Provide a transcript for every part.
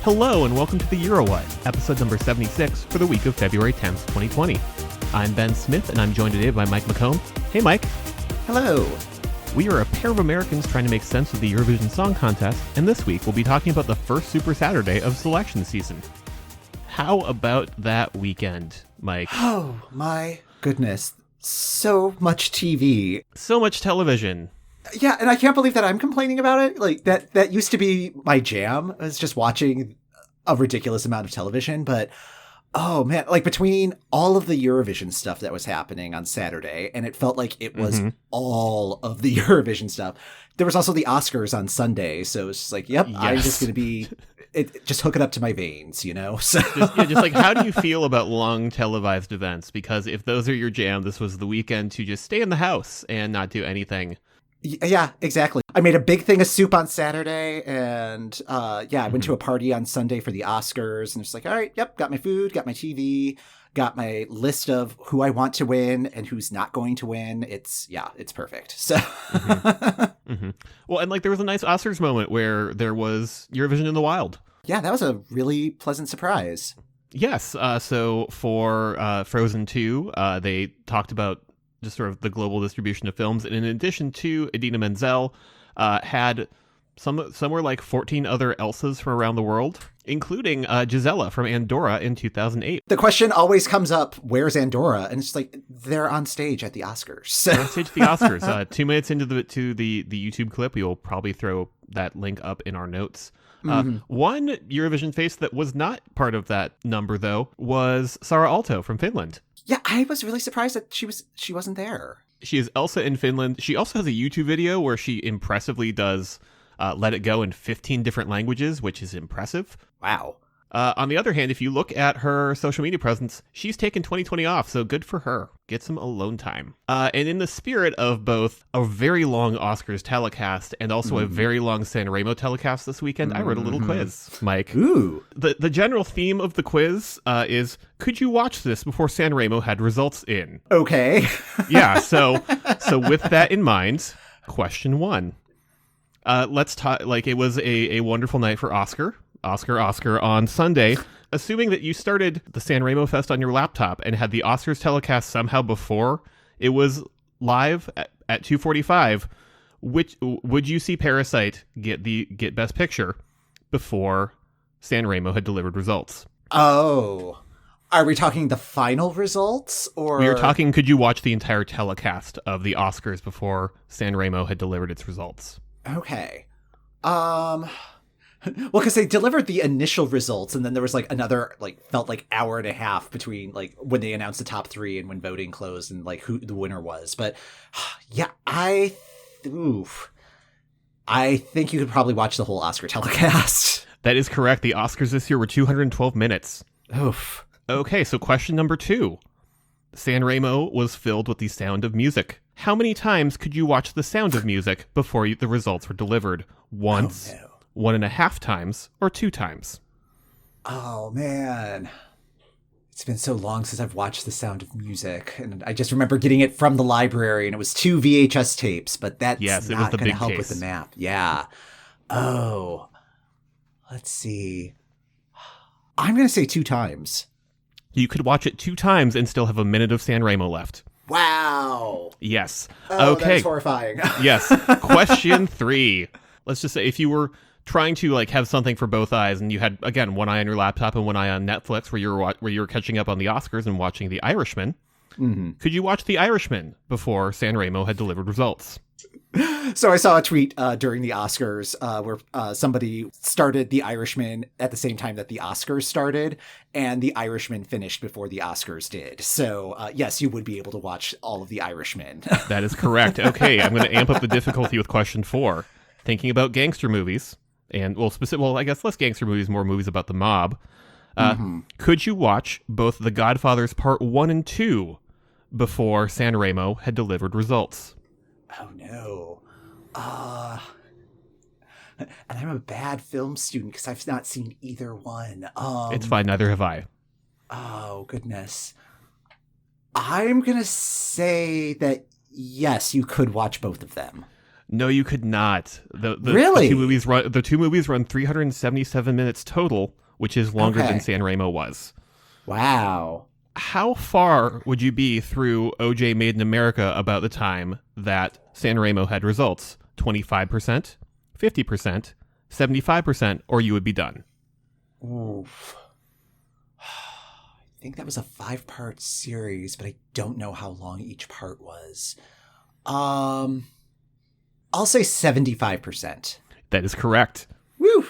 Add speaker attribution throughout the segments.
Speaker 1: Hello and welcome to the Eurowhat, episode number 76 for the week of February 10th, 2020. I'm Ben Smith and I'm joined today by Mike McComb. Hey Mike.
Speaker 2: Hello.
Speaker 1: We are a pair of Americans trying to make sense of the Eurovision Song Contest, and this week we'll be talking about the first Super Saturday of selection season. How about that weekend, Mike?
Speaker 2: Oh my goodness. So much TV.
Speaker 1: So much television.
Speaker 2: Yeah, and I can't believe that I'm complaining about it. Like, that used to be my jam. I was just watching a ridiculous amount of television, but oh man, like between all of the Eurovision stuff that was happening on Saturday, and it felt like it was all of the Eurovision stuff. There was also the Oscars on Sunday, so it's just like, yep, yes. I'm just going to be... just hook it up to my veins, you know? So
Speaker 1: just like, how do you feel about long televised events? Because if those are your jam, this was the weekend to just stay in the house and not do anything.
Speaker 2: Yeah, exactly. I made a big thing of soup on Saturday, and I went to a party on Sunday for the Oscars, and it's like, all right, yep, got my food, got my TV, got my list of who I want to win and who's not going to win. It's perfect. So,
Speaker 1: Well, and like there was a nice Oscars moment where there was Eurovision in the wild.
Speaker 2: Yeah, that was a really pleasant surprise.
Speaker 1: Yes. So for Frozen 2, they talked about just sort of the global distribution of films. And in addition to Idina Menzel, had somewhere like 14 other Elsas from around the world, including Gisela from Andorra in 2008.
Speaker 2: The question always comes up, where's Andorra? And it's like, they're on stage at the Oscars.
Speaker 1: They're on stage at the Oscars. 2 minutes into the YouTube clip, we will probably throw that link up in our notes. One Eurovision face that was not part of that number, though, was Sara Aalto from Finland.
Speaker 2: Yeah, I was really surprised that she wasn't there.
Speaker 1: She is Elsa in Finland. She also has a YouTube video where she impressively does Let It Go in 15 different languages, which is impressive.
Speaker 2: Wow.
Speaker 1: On the other hand, if you look at her social media presence, she's taken 2020 off, so good for her. Get some alone time. And in the spirit of both a very long Oscars telecast and also a very long Sanremo telecast this weekend, I wrote a little quiz, Mike.
Speaker 2: Ooh.
Speaker 1: The general theme of the quiz is, could you watch this before Sanremo had results in?
Speaker 2: Okay.
Speaker 1: Yeah, so with that in mind, question 1. Let's talk, like, it was a wonderful night for Oscar on Sunday. Assuming that you started the Sanremo Fest on your laptop and had the Oscars telecast somehow before it was live at 2:45, would you see Parasite get Best Picture before Sanremo had delivered results?
Speaker 2: Oh, are we talking the final results, or
Speaker 1: we are talking? Could you watch the entire telecast of the Oscars before Sanremo had delivered its results?
Speaker 2: Okay. Well, because they delivered the initial results, and then there was like another felt like hour and a half between like when they announced the top 3 and when voting closed and like who the winner was. But yeah, I think you could probably watch the whole Oscar telecast.
Speaker 1: That is correct. The Oscars this year were 212 minutes.
Speaker 2: Oof.
Speaker 1: Okay, so question number 2. Sanremo was filled with the sound of music. How many times could you watch the sound of music before the results were delivered? Once, 1.5 times, or 2 times?
Speaker 2: Oh, man. It's been so long since I've watched The Sound of Music, and I just remember getting it from the library, and it was 2 VHS tapes, but that's not going to help with the math. Yeah. Oh. Let's see. I'm going to say 2 times.
Speaker 1: You could watch it 2 times and still have a minute of Sanremo left.
Speaker 2: Wow.
Speaker 1: Yes.
Speaker 2: Oh,
Speaker 1: okay.
Speaker 2: That's horrifying.
Speaker 1: Yes. Question 3. Let's just say if you were trying to like have something for both eyes and you had, again, one eye on your laptop and one eye on Netflix where you were catching up on the Oscars and watching The Irishman, could you watch The Irishman before Sanremo had delivered results?
Speaker 2: So I saw a tweet during the Oscars where somebody started The Irishman at the same time that the Oscars started, and The Irishman finished before the Oscars did. So yes, you would be able to watch all of The Irishman.
Speaker 1: That is correct. Okay, I'm going to amp up the difficulty with question 4. Thinking about gangster movies, and I guess less gangster movies, more movies about the mob. Could you watch both The Godfathers Part 1 and 2 before Sanremo had delivered results?
Speaker 2: Oh, no. And I'm a bad film student because I've not seen either one.
Speaker 1: It's fine. Neither have I.
Speaker 2: Oh, goodness. I'm going to say that, yes, you could watch both of them.
Speaker 1: No, you could not.
Speaker 2: Really?
Speaker 1: The two movies run 377 minutes total, which is longer than Sanremo was.
Speaker 2: Wow.
Speaker 1: How far would you be through OJ Made in America about the time that Sanremo had results? 25%, 50%, 75%, or you would be done?
Speaker 2: Oof. I think that was a 5-part series, but I don't know how long each part was. I'll say 75%.
Speaker 1: That is correct.
Speaker 2: Woo!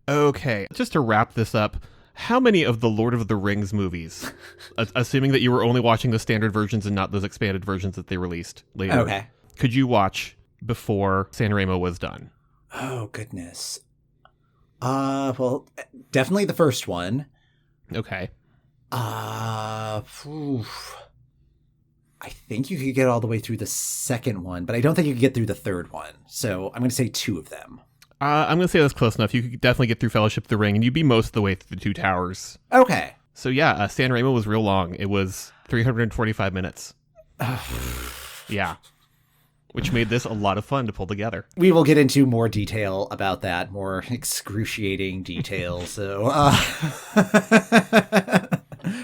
Speaker 1: Okay, just to wrap this up, how many of the Lord of the Rings movies, assuming that you were only watching the standard versions and not those expanded versions that they released later, could you watch before Sanremo was done?
Speaker 2: Oh, goodness. Well, definitely the first one.
Speaker 1: Okay.
Speaker 2: I think you could get all the way through the second one, but I don't think you could get through the third one. So I'm going to say 2 of them.
Speaker 1: I'm going to say that's close enough. You could definitely get through Fellowship of the Ring, and you'd be most of the way through the Two Towers.
Speaker 2: Okay.
Speaker 1: So yeah, Sanremo was real long. It was 345 minutes. Yeah. Which made this a lot of fun to pull together.
Speaker 2: We will get into more detail about that, more excruciating detail. So,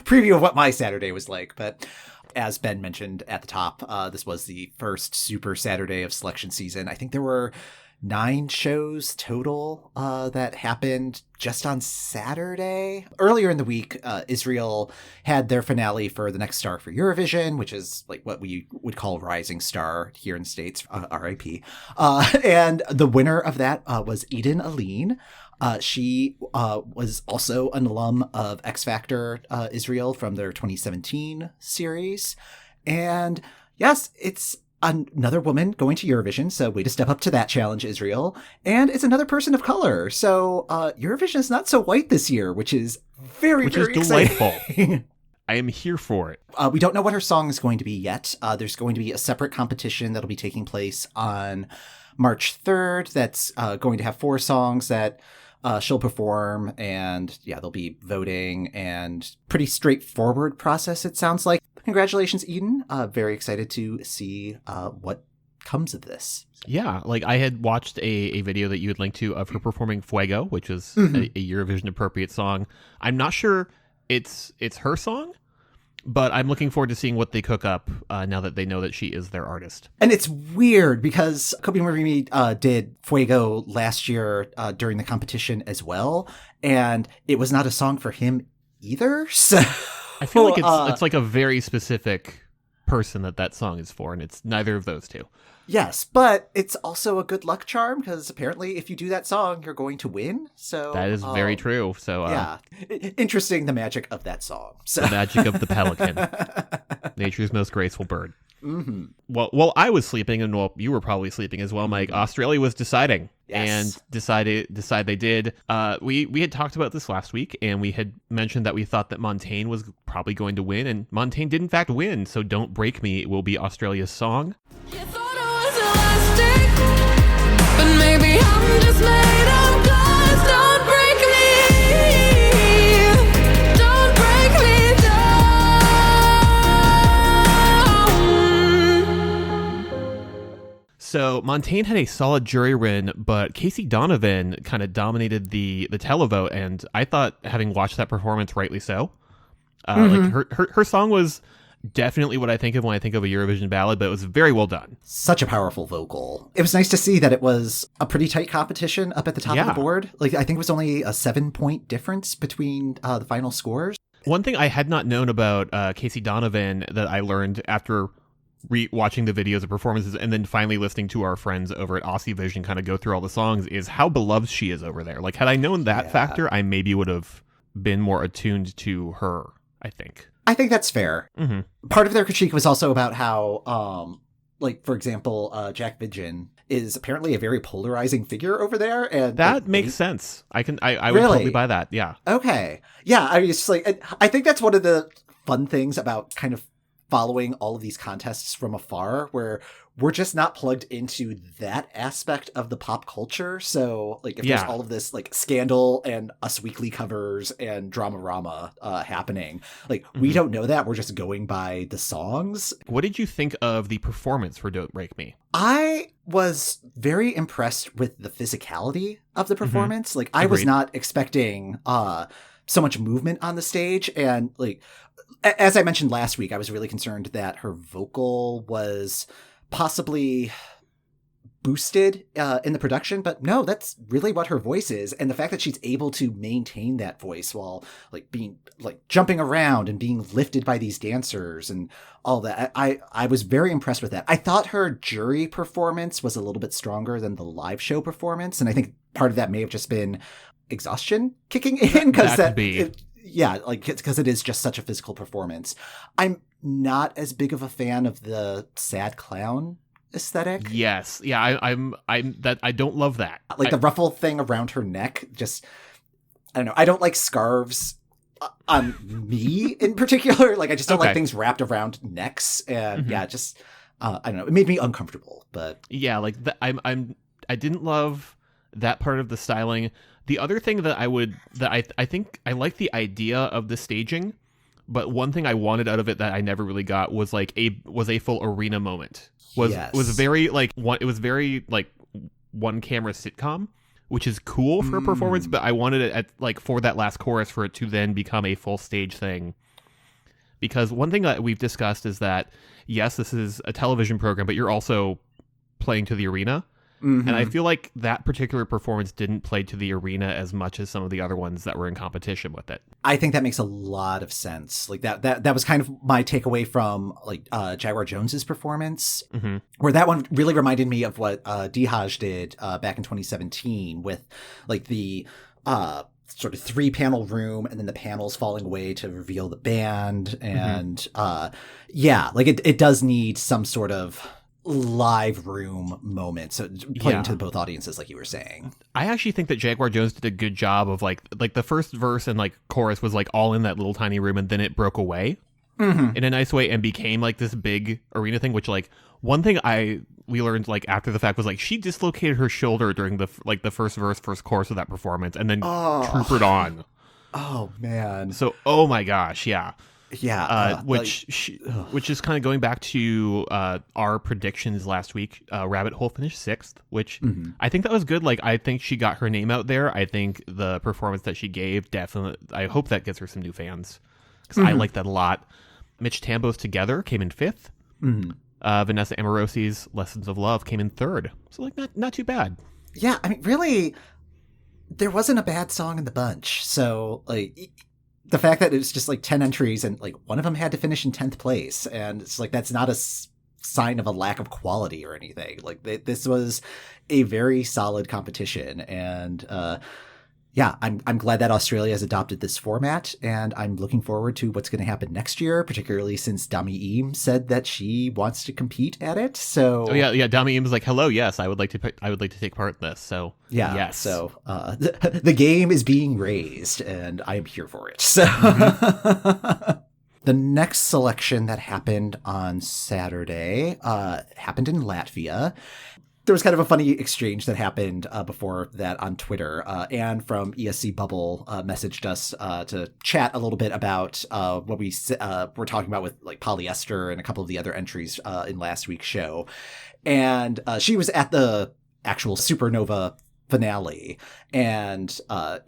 Speaker 2: preview of what my Saturday was like. But as Ben mentioned at the top, this was the first Super Saturday of selection season. I think there were 9 shows total that happened just on Saturday. Earlier in the week, Israel had their finale for The Next Star for Eurovision, which is like what we would call Rising Star here in the States, RIP. And the winner of that was Eden Alene. She was also an alum of X Factor Israel from their 2017 series. And yes, it's another woman going to Eurovision, so way to step up to that challenge, Israel. And it's another person of color, so Eurovision is not so white this year, which is very
Speaker 1: delightful.
Speaker 2: Exciting.
Speaker 1: I am here for it.
Speaker 2: We don't know what her song is going to be yet. There's going to be a separate competition that'll be taking place on March 3rd that's going to have 4 songs that she'll perform, and yeah, they'll be voting, and pretty straightforward process, it sounds like. Congratulations, Eden. Very excited to see what comes of this.
Speaker 1: Yeah, like I had watched a video that you had linked to of her performing Fuego, which is a Eurovision appropriate song. I'm not sure it's her song, but I'm looking forward to seeing what they cook up now that they know that she is their artist.
Speaker 2: And it's weird because Kobe Murimi did Fuego last year during the competition as well, and it was not a song for him either. So
Speaker 1: I feel like it's like a very specific person that song is for, and it's neither of those two.
Speaker 2: Yes, but it's also a good luck charm because apparently if you do that song, you're going to win. So
Speaker 1: that is very true. So
Speaker 2: yeah, interesting, the magic of that song. So.
Speaker 1: The magic of the pelican, nature's most graceful bird.
Speaker 2: Mm-hmm.
Speaker 1: Well, while I was sleeping, and while you were probably sleeping as well, Mike, Australia was deciding.
Speaker 2: Yes.
Speaker 1: And decide they did. We had talked about this last week, and we had mentioned that we thought that Montaigne was probably going to win, and Montaigne did in fact win. So "Don't Break Me" will be Australia's song.
Speaker 3: You thought I was elastic, but maybe I'm just made of glass. Don't break me, don't break me down.
Speaker 1: So Montaigne had a solid jury win, but Casey Donovan kind of dominated the televote, and I thought, having watched that performance, rightly so. Like her song was definitely what I think of when I think of a Eurovision ballad, but it was very well done.
Speaker 2: Such a powerful vocal. It was nice to see that it was a pretty tight competition up at the top of the board. Like, I think it was only a 7-point difference between the final scores.
Speaker 1: One thing I had not known about Casey Donovan that I learned after watching the videos of performances and then finally listening to our friends over at Aussie Vision kind of go through all the songs is how beloved she is over there. Like, had I known that factor, I maybe would have been more attuned to her, I think.
Speaker 2: I think that's fair.
Speaker 1: Mm-hmm.
Speaker 2: Part of their critique was also about how, like, for example, Jack Vidgen is apparently a very polarizing figure over there. And
Speaker 1: that makes sense. I would totally buy that. Yeah.
Speaker 2: Okay. Yeah. I mean, it's just like, I think that's one of the fun things about kind of following all of these contests from afar where we're just not plugged into that aspect of the pop culture. So like if there's all of this like scandal and Us Weekly covers and drama happening, like we don't know that. We're just going by the songs.
Speaker 1: What did you think of the performance for Don't Break Me?
Speaker 2: I was very impressed with the physicality of the performance. Like I was not expecting so much movement on the stage, and like as I mentioned last week, I was really concerned that her vocal was possibly boosted in the production, but no, that's really what her voice is. And the fact that she's able to maintain that voice while like being like jumping around and being lifted by these dancers and all that, I was very impressed with that. I thought her jury performance was a little bit stronger than the live show performance, and I think part of that may have just been exhaustion kicking in because because it is just such a physical performance. I'm not as big of a fan of the sad clown aesthetic.
Speaker 1: Yes, yeah, I'm that I don't love that.
Speaker 2: Like the ruffle thing around her neck, just I don't know. I don't like scarves on me in particular. Like I just don't like things wrapped around necks, and just I don't know. It made me uncomfortable. But
Speaker 1: yeah, like I didn't love that part of the styling. The other thing that I think I like the idea of the staging, but one thing I wanted out of it that I never really got was a full arena moment. Was very like one camera sitcom, which is cool for a performance, but I wanted it at for that last chorus for it to then become a full stage thing. Because one thing that we've discussed is that yes, this is a television program, but you're also playing to the arena. And I feel like that particular performance didn't play to the arena as much as some of the other ones that were in competition with it.
Speaker 2: I think that makes a lot of sense. Like that was kind of my takeaway from like Jaguar Jones's performance, where that one really reminded me of what Dihaj did back in 2017 with like the sort of 3-panel room and then the panels falling away to reveal the band. And like it does need some sort of live room moment, so playing to both audiences, like you were saying.
Speaker 1: I actually think that Jaguar Jones did a good job of like the first verse and like chorus was like all in that little tiny room, and then it broke away in a nice way and became like this big arena thing. Which like one thing we learned like after the fact was like she dislocated her shoulder during the first verse, first chorus of that performance, and then troopered on.
Speaker 2: Oh man!
Speaker 1: So my gosh, yeah.
Speaker 2: Yeah,
Speaker 1: which is kind of going back to our predictions last week. Rabbit Hole finished 6th, which I think that was good. Like, I think she got her name out there. I think the performance that she gave definitely. I hope that gets her some new fans because I like that a lot. Mitch Tambo's Together came in 5th. Vanessa Amorosi's Lessons of Love came in 3rd. So like not too bad.
Speaker 2: Yeah, I mean, really, there wasn't a bad song in the bunch. So like. The fact that it's just like 10 entries and like one of them had to finish in 10th place, and it's like that's not a sign of a lack of quality or anything. Like this was a very solid competition, and I'm glad that Australia has adopted this format, and I'm looking forward to what's going to happen next year, particularly since Dami Eam said that she wants to compete at it. So
Speaker 1: Dami Eam was like, "Hello, yes, I would like to take part in this." So yes,
Speaker 2: so the game is being raised, and I am here for it. So the next selection that happened on Saturday happened in Latvia. There was kind of a funny exchange that happened before that on Twitter. Anne from ESC Bubble messaged us to chat a little bit about what we were talking about with like polyester and a couple of the other entries in last week's show. And she was at the actual Supernova finale. And I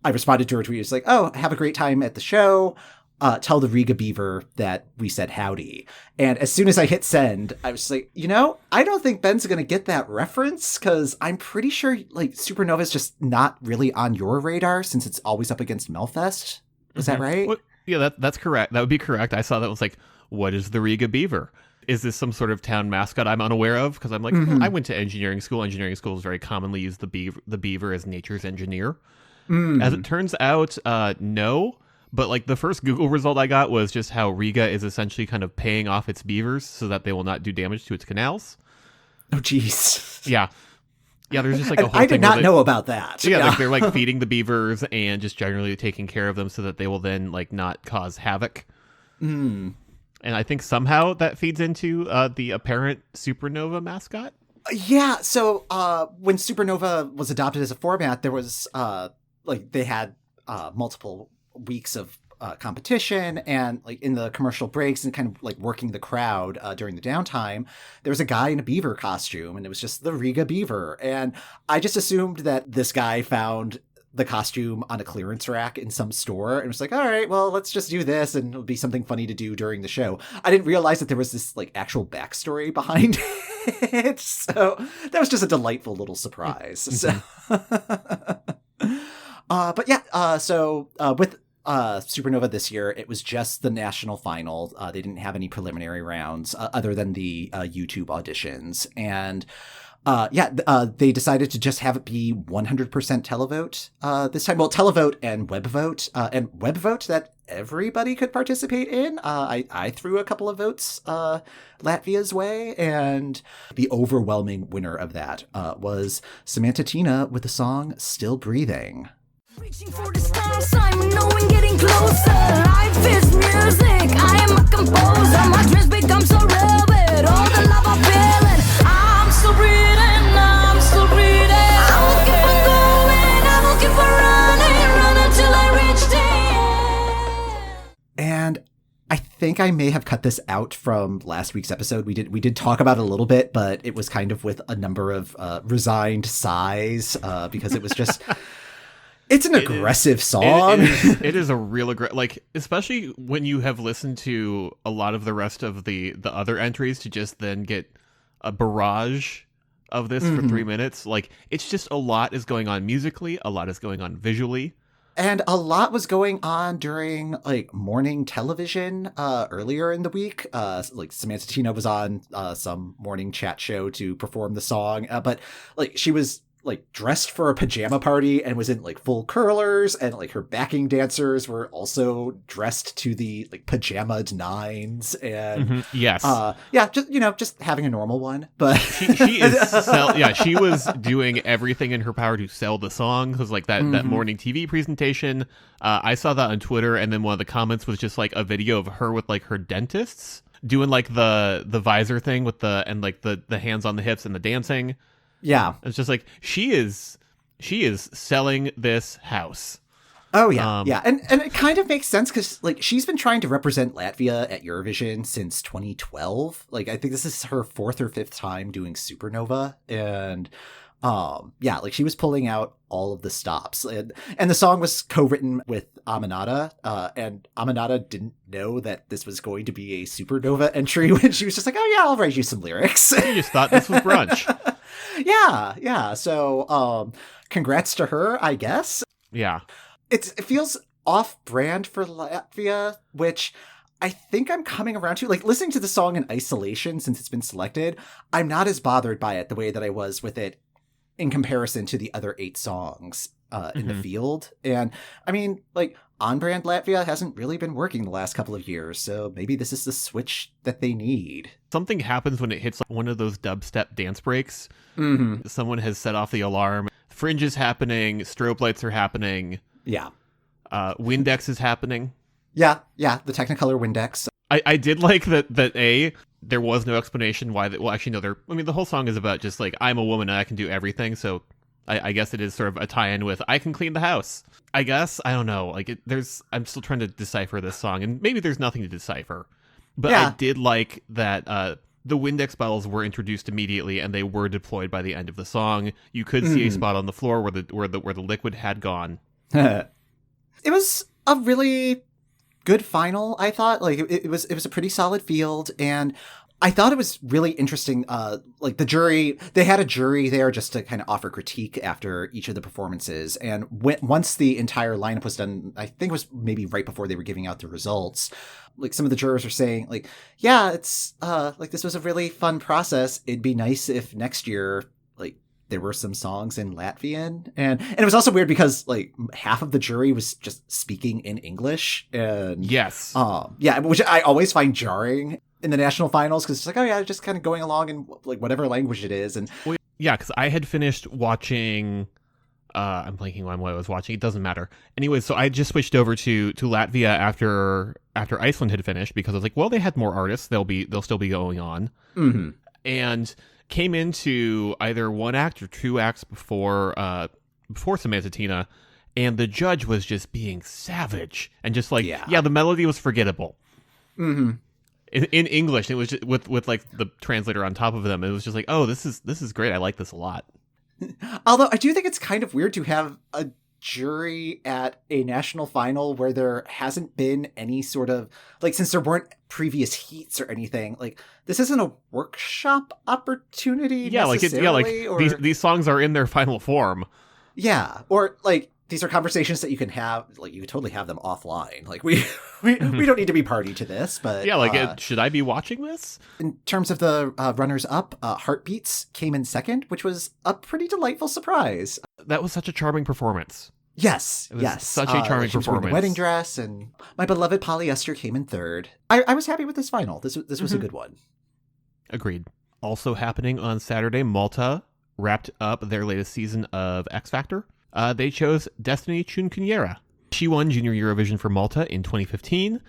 Speaker 2: responded to her tweet. It's like, oh, have a great time at the show. Tell the Riga Beaver that we said howdy. And as soon as I hit send, I was like, I don't think Ben's going to get that reference because I'm pretty sure like Supernova is just not really on your radar since it's always up against Melfest. Is that right?
Speaker 1: Well, yeah, that's correct. That would be correct. I saw that was like, what is the Riga Beaver? Is this some sort of town mascot I'm unaware of? Because I'm like, I went to engineering school. Engineering schools very commonly use the beaver as nature's engineer. As it turns out, no. But like the first Google result I got was just how Riga is essentially kind of paying off its beavers so that they will not do damage to its canals.
Speaker 2: Oh, geez.
Speaker 1: Yeah. Yeah, there's just like a whole thing.
Speaker 2: I did not know about that.
Speaker 1: So, yeah, like they're like feeding the beavers and just generally taking care of them so that they will then like not cause havoc. And I think somehow that feeds into the apparent Supernova mascot.
Speaker 2: Yeah, so when Supernova was adopted as a format, there was they had multiple weeks of competition, and like in the commercial breaks and kind of like working the crowd during the downtime, there was a guy in a beaver costume, and it was just the Riga beaver. And I just assumed that this guy found the costume on a clearance rack in some store and was like, all right, well, let's just do this and it'll be something funny to do during the show. I didn't realize that there was this like actual backstory behind it. So that was just a delightful little surprise. So, but yeah, so with Supernova this year, it was just the national final. They didn't have any preliminary rounds other than the YouTube auditions. And they decided to just have it be 100% televote this time. Well, televote and web vote that everybody could participate in. I threw a couple of votes Latvia's way, and the overwhelming winner of that was Samanta Tina with the song Still Breathing.
Speaker 4: Reaching for the stars, I'm knowing getting closer. Life is music, I am a composer. My dreams become so real with all the love I'm feeling. I'm still breathing, I'm still breathing. I will keep on going, I will keep on running, run until I reach the end.
Speaker 2: And I think I may have cut this out from last week's episode. We did talk about it a little bit, but it was kind of with a number of resigned sighs because it was just... It's an aggressive song.
Speaker 1: It is a real like, especially when you have listened to a lot of the rest of the other entries to just then get a barrage of this for 3 minutes. Like, it's just a lot is going on musically, a lot is going on visually.
Speaker 2: And a lot was going on during like morning television earlier in the week. Like Samanta Tina was on some morning chat show to perform the song, but like she was like dressed for a pajama party and was in like full curlers, and like her backing dancers were also dressed to the like pajamaed nines, and
Speaker 1: yes,
Speaker 2: just having a normal one. But
Speaker 1: she was doing everything in her power to sell the song, because like that morning TV presentation, I saw that on Twitter, and then one of the comments was just like a video of her with like her dentists doing like the visor thing with the hands on the hips and the dancing.
Speaker 2: Yeah.
Speaker 1: It's just like she is selling this house.
Speaker 2: Oh yeah. Yeah. And it kind of makes sense because like she's been trying to represent Latvia at Eurovision since 2012. Like I think this is her 4th or 5th time doing Supernova, and like she was pulling out all of the stops, and the song was co-written with Aminata, and Aminata didn't know that this was going to be a Supernova entry when she was just like, oh yeah, I'll write you some lyrics.
Speaker 1: You just thought this was brunch.
Speaker 2: Yeah. So, congrats to her, I guess.
Speaker 1: Yeah.
Speaker 2: It feels off-brand for Latvia, which I think I'm coming around to. Like, listening to the song in isolation since it's been selected, I'm not as bothered by it the way that I was with it in comparison to the other 8 songs in the field. And, I mean, like, on-brand Latvia hasn't really been working the last couple of years, so maybe this is the switch that they need.
Speaker 1: Something happens when it hits like one of those dubstep dance breaks. Someone has set off the alarm. Fringe is happening. Strobe lights are happening.
Speaker 2: Yeah.
Speaker 1: Windex is happening.
Speaker 2: Yeah. The Technicolor Windex.
Speaker 1: I did like that there was no explanation why that. Well, actually, no. The whole song is about just like, I'm a woman and I can do everything. So I guess it is sort of a tie-in with I can clean the house. I guess, I don't know. Like I'm still trying to decipher this song, and maybe there's nothing to decipher. But yeah. I did like that the Windex bottles were introduced immediately, and they were deployed by the end of the song. You could see a spot on the floor where the liquid had gone.
Speaker 2: It was a really good final, I thought. Like it was a pretty solid field, and I thought it was really interesting. Like the jury, they had a jury there just to kind of offer critique after each of the performances. And once the entire lineup was done, I think it was maybe right before they were giving out the results. Like some of the jurors were saying, like, yeah, it's like this was a really fun process. It'd be nice if next year, like, there were some songs in Latvian, and it was also weird because like half of the jury was just speaking in English, and
Speaker 1: yes,
Speaker 2: which I always find jarring in the national finals, because it's like, oh yeah, just kind of going along in like whatever language it is. And
Speaker 1: yeah, because I had finished watching I'm blanking on what I was watching. It doesn't matter. Anyway, so I just switched over to Latvia after Iceland had finished because I was like, well, they had more artists. They'll still be going on.
Speaker 2: Mm-hmm.
Speaker 1: And came into either one act or two acts before Samanta Tina, and the judge was just being savage and just like, yeah the melody was forgettable.
Speaker 2: Mm-hmm.
Speaker 1: In English, it was just with like the translator on top of them. It was just like, oh, this is great. I like this a lot.
Speaker 2: Although I do think it's kind of weird to have a jury at a national final where there hasn't been any sort of, like, since there weren't previous heats or anything, like, this isn't a workshop opportunity necessarily.
Speaker 1: These songs are in their final form.
Speaker 2: Yeah, or like these are conversations that you can have, like you could totally have them offline. Like we don't need to be party to this, but
Speaker 1: yeah, like should I be watching this?
Speaker 2: In terms of the runners up, Heartbeats came in second, which was a pretty delightful surprise.
Speaker 1: That was such a charming performance.
Speaker 2: Yes,
Speaker 1: such a charming performance.
Speaker 2: The wedding dress, and my beloved Polyester came in third. I was happy with this final. This was a good one.
Speaker 1: Agreed. Also happening on Saturday, Malta wrapped up their latest season of X Factor. They chose Destiny Chunkunyera. She won Junior Eurovision for Malta in 2015,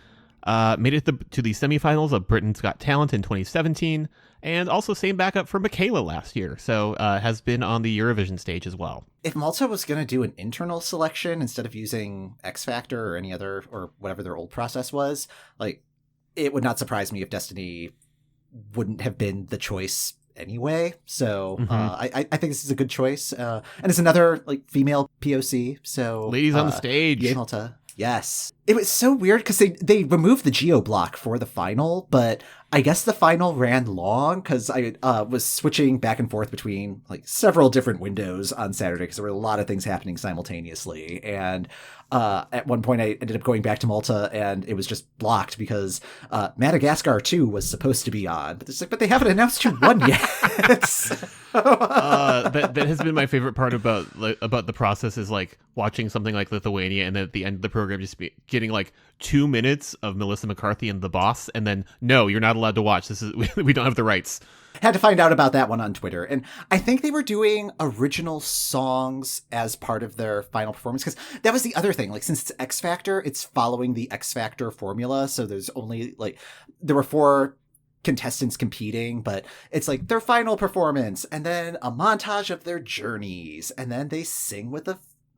Speaker 1: made it to the semifinals of Britain's Got Talent in 2017, and also same backup for Michaela last year, so has been on the Eurovision stage as well.
Speaker 2: If Malta was going to do an internal selection instead of using X Factor or any other, or whatever their old process was, like, it would not surprise me if Destiny wouldn't have been the choice anyway. So I think this is a good choice. And it's another like female POC. So
Speaker 1: ladies on the stage.
Speaker 2: Yay, Malta. Yes. It was so weird because they removed the geo block for the final, but I guess the final ran long because I was switching back and forth between like several different windows on Saturday because there were a lot of things happening simultaneously. And at one point I ended up going back to Malta and it was just blocked because Madagascar 2 was supposed to be on. But it's like, but they haven't announced who won yet.
Speaker 1: That has been my favorite part about the process is like watching something like Lithuania and then at the end of the program just getting like 2 minutes of Melissa McCarthy and the boss, and then no, you're not allowed to watch. This is we don't have the rights.
Speaker 2: Had to find out about that one on Twitter. And I think they were doing original songs as part of their final performance because that was the other thing. Like, since it's X Factor, it's following the X Factor formula. So there's only like, there were 4 contestants competing, but it's like their final performance and then a montage of their journeys. And then they sing with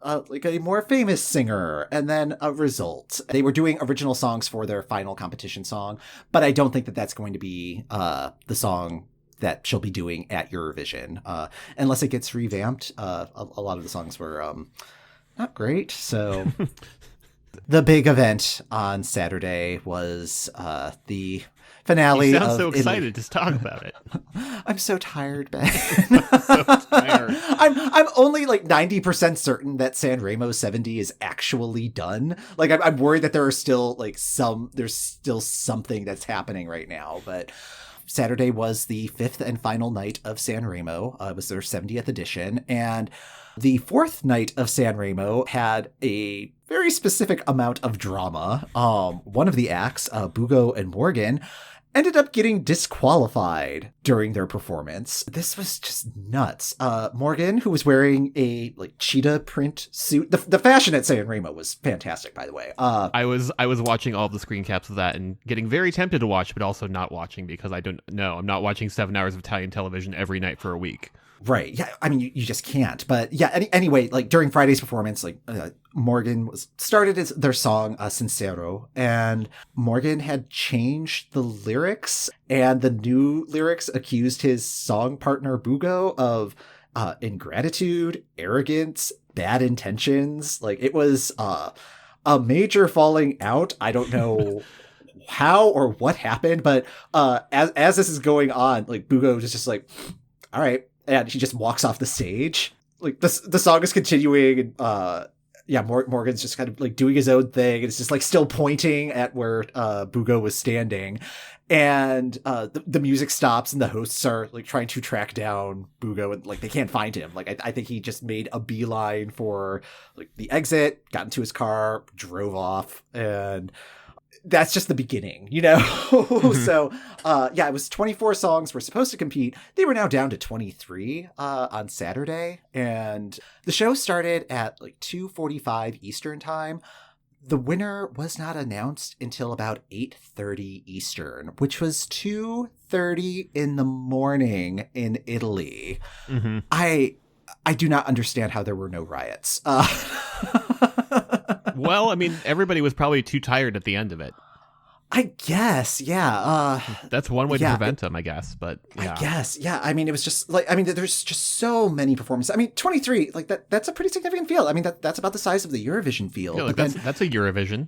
Speaker 2: like a more famous singer, and then a result. They were doing original songs for their final competition song, but I don't think that that's going to be the song that she'll be doing at Eurovision, unless it gets revamped. A lot of the songs were not great. So the big event on Saturday was the finale.
Speaker 1: You sound so excited to talk about it.
Speaker 2: I'm so tired, Ben.
Speaker 1: So tired.
Speaker 2: I'm only like 90% certain that Sanremo 70 is actually done. Like, I'm worried that there's still something that's happening right now. But Saturday was the 5th and final night of Sanremo. It was their 70th edition. And the 4th night of Sanremo had a very specific amount of drama. One of the acts, Bugo and Morgan, ended up getting disqualified during their performance. This was just nuts. Morgan, who was wearing a like cheetah print suit, the fashion at Sanremo was fantastic, by the way.
Speaker 1: I was watching all of the screen caps of that and getting very tempted to watch, but also not watching because I don't know. I'm not watching 7 hours of Italian television every night for a week.
Speaker 2: Right. Yeah. I mean, you just can't. But yeah. Anyway, like during Friday's performance, like Morgan started their song Sincero, and Morgan had changed the lyrics, and the new lyrics accused his song partner Bugo of ingratitude, arrogance, bad intentions. Like, it was a major falling out. I don't know how or what happened, but as this is going on, like Bugo is just like, all right. And he just walks off the stage. Like, the song is continuing, and Morgan's just kind of like doing his own thing, and it's just like still pointing at where Bugo was standing, and the music stops, and the hosts are like trying to track down Bugo, and like they can't find him. Like, I think he just made a beeline for like the exit, got into his car, drove off, and that's just the beginning, So, it was 24 songs were supposed to compete. They were now down to 23 on Saturday. And the show started at like 2:45 Eastern time. The winner was not announced until about 8:30 Eastern, which was 2:30 in the morning in Italy.
Speaker 1: Mm-hmm.
Speaker 2: I do not understand how there were no riots.
Speaker 1: Well, I mean, everybody was probably too tired at the end of it.
Speaker 2: I guess, yeah.
Speaker 1: That's one way to prevent them, I guess. But yeah.
Speaker 2: I guess, yeah. I mean, it was just like, there's just so many performances. I mean, 23, like that's a pretty significant field. I mean, that's about the size of the Eurovision field.
Speaker 1: Yeah, like that's a Eurovision.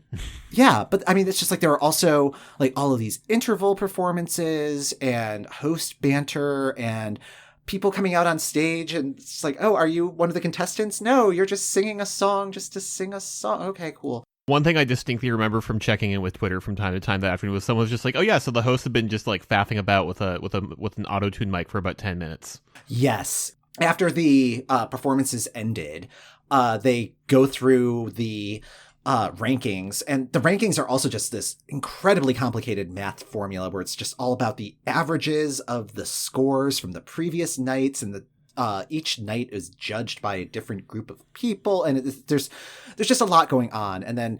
Speaker 2: Yeah, but I mean, it's just like there are also like all of these interval performances and host banter and people coming out on stage, and it's like, oh, are you one of the contestants? No, you're just singing a song just to sing a song. Okay, cool.
Speaker 1: One thing I distinctly remember from checking in with Twitter from time to time that afternoon was someone was just like, oh yeah, so the hosts have been just like faffing about with an auto-tune mic for about 10 minutes.
Speaker 2: Yes. After the performances ended, they go through the rankings, and the rankings are also just this incredibly complicated math formula where it's just all about the averages of the scores from the previous nights, and each night is judged by a different group of people, and there's just a lot going on. And then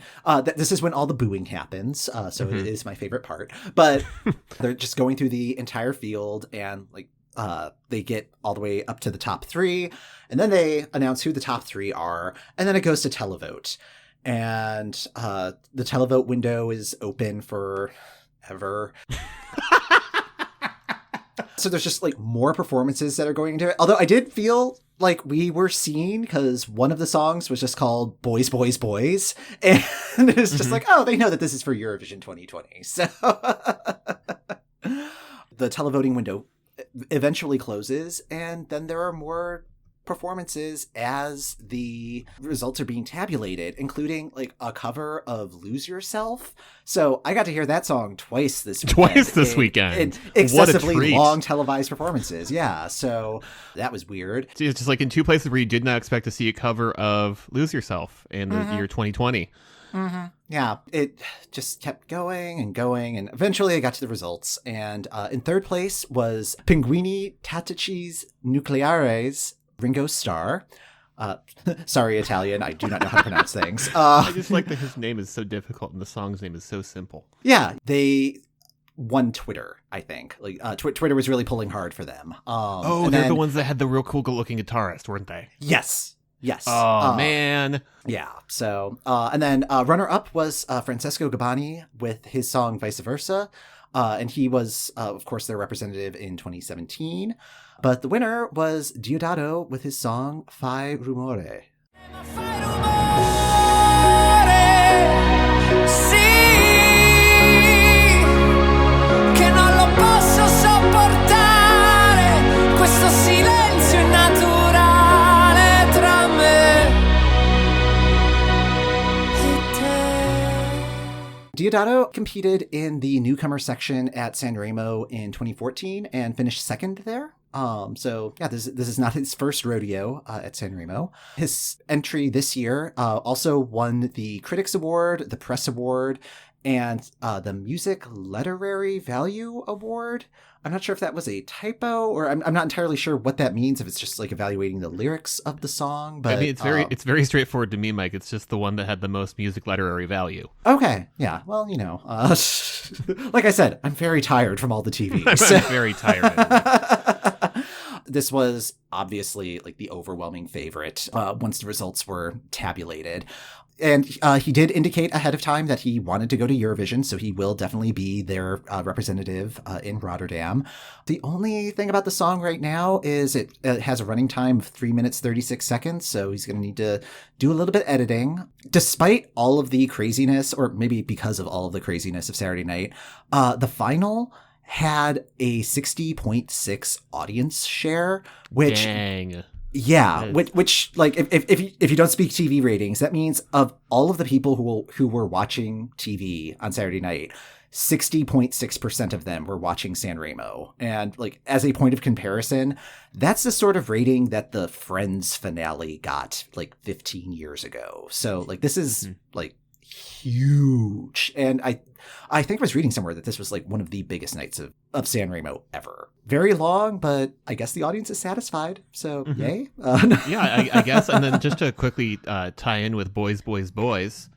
Speaker 2: this is when all the booing happens, so it is my favorite part. But they're just going through the entire field, and like they get all the way up to the top 3, and then they announce who the top 3 are, and then it goes to televote. And the televote window is open forever. So there's just like more performances that are going into it. Although I did feel like we were seen, because one of the songs was just called Boys, Boys, Boys. And it's just like, oh, they know that this is for Eurovision 2020. So the televoting window eventually closes, and then there are more performances as the results are being tabulated, including like a cover of Lose Yourself. So I got to hear that song twice this weekend. In excessively long televised performances. Yeah. So that was weird.
Speaker 1: It's just like in two places where you did not expect to see a cover of Lose Yourself in the year 2020.
Speaker 2: Mm-hmm. Yeah, it just kept going and going, and eventually I got to the results. And in third place was Pinguini Tattichi's Nucleares, Ringo Starr. Sorry, Italian. I do not know how to pronounce things.
Speaker 1: I just like that his name is so difficult and the song's name is so simple.
Speaker 2: Yeah, they won Twitter, I think. Like Twitter was really pulling hard for them.
Speaker 1: They're the ones that had the real cool-looking guitarist, weren't they?
Speaker 2: Yes.
Speaker 1: Oh, man.
Speaker 2: Yeah. So, and then runner-up was Francesco Gabbani with his song Vice Versa. And he was, of course, their representative in 2017. But the winner was Diodato with his song Fai Rumore. Diodato competed in the newcomer section at Sanremo in 2014 and finished second there. So yeah, this is not his first rodeo at Sanremo. His entry this year also won the Critics Award, the Press Award, and the Music Literary Value Award. I'm not sure if that was a typo, or I'm not entirely sure what that means, if it's just like evaluating the lyrics of the song. But
Speaker 1: I mean, it's very straightforward to me, Mike. It's just the one that had the most music literary value.
Speaker 2: Okay, yeah. Well, like I said, I'm very tired from all the TV.
Speaker 1: I'm very tired.
Speaker 2: This was obviously like the overwhelming favorite once the results were tabulated. And he did indicate ahead of time that he wanted to go to Eurovision, so he will definitely be their representative in Rotterdam. The only thing about the song right now is it has a running time of 3 minutes, 36 seconds, so he's going to need to do a little bit editing. Despite all of the craziness, or maybe because of all of the craziness of Saturday night, the final had a 60.6 audience share, which...
Speaker 1: Dang.
Speaker 2: Yeah, which like if you don't speak TV ratings, that means of all of the people who were watching TV on Saturday night, 60.6% of them were watching Sanremo. And like as a point of comparison, that's the sort of rating that the Friends finale got like 15 years ago. So like this is like huge. And I think I was reading somewhere that this was like one of the biggest nights of Sanremo ever. Very long, but I guess the audience is satisfied. So yay.
Speaker 1: Yeah, I guess. And then just to quickly tie in with Boys, Boys, Boys,